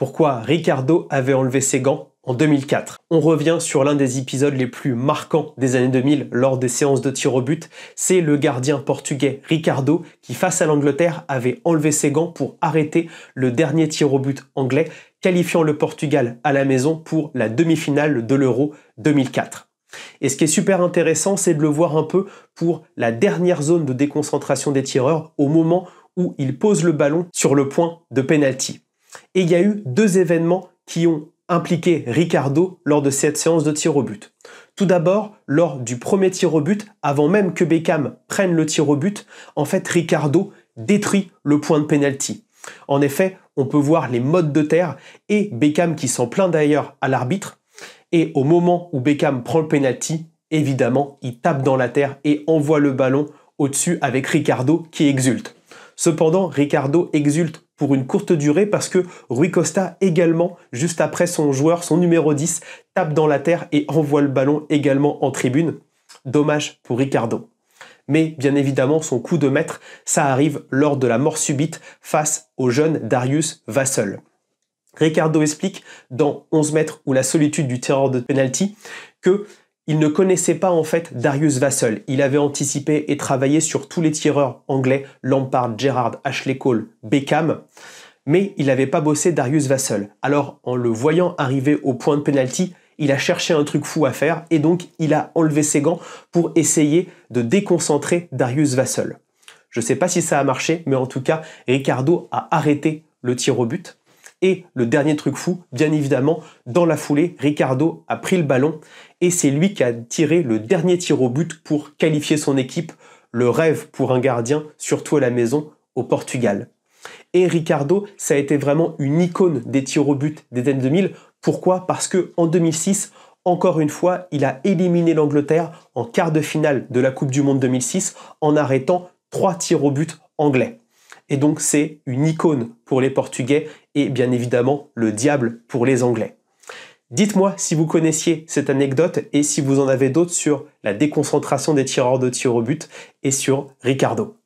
pourquoi Ricardo avait enlevé ses gants en 2004. On revient sur l'un des épisodes les plus marquants des années 2000 lors des séances de tir au but. C'est le gardien portugais Ricardo qui, face à l'Angleterre, avait enlevé ses gants pour arrêter le dernier tir au but anglais, qualifiant le Portugal à la maison pour la demi-finale de l'Euro 2004. Et ce qui est super intéressant, c'est de le voir un peu pour la dernière zone de déconcentration des tireurs au moment où ils posent le ballon sur le point de pénalty. Et il y a eu deux événements qui ont impliqué Ricardo lors de cette séance de tir au but. Tout d'abord, lors du premier tir au but, avant même que Beckham prenne le tir au but, en fait Ricardo détruit le point de pénalty. En effet, on peut voir les modes de terre et Beckham qui s'en plaint d'ailleurs à l'arbitre. Et au moment où Beckham prend le pénalty, évidemment, il tape dans la terre et envoie le ballon au-dessus avec Ricardo qui exulte. Cependant, Ricardo exulte pour une courte durée parce que Rui Costa également, juste après son joueur, son numéro 10, tape dans la terre et envoie le ballon également en tribune. Dommage pour Ricardo. Mais bien évidemment, son coup de maître, ça arrive lors de la mort subite face au jeune Darius Vassell. Ricardo explique dans 11 mètres ou la solitude du tireur de penalty que il ne connaissait pas en fait Darius Vassell. Il avait anticipé et travaillé sur tous les tireurs anglais, Lampard, Gerrard, Ashley Cole, Beckham, mais il n'avait pas bossé Darius Vassell. Alors en le voyant arriver au point de penalty, il a cherché un truc fou à faire et donc il a enlevé ses gants pour essayer de déconcentrer Darius Vassell. Je ne sais pas si ça a marché, mais en tout cas, Ricardo a arrêté le tir au but. Et le dernier truc fou, bien évidemment, dans la foulée, Ricardo a pris le ballon et c'est lui qui a tiré le dernier tir au but pour qualifier son équipe, le rêve pour un gardien, surtout à la maison, au Portugal. Et Ricardo, ça a été vraiment une icône des tirs au but des années 2000. Pourquoi ? Parce qu'en 2006, encore une fois, il a éliminé l'Angleterre en quart de finale de la Coupe du Monde 2006 en arrêtant 3 tirs au but anglais. Et donc c'est une icône pour les Portugais et bien évidemment le diable pour les Anglais. Dites-moi si vous connaissiez cette anecdote et si vous en avez d'autres sur la déconcentration des tireurs de tir au but et sur Ricardo.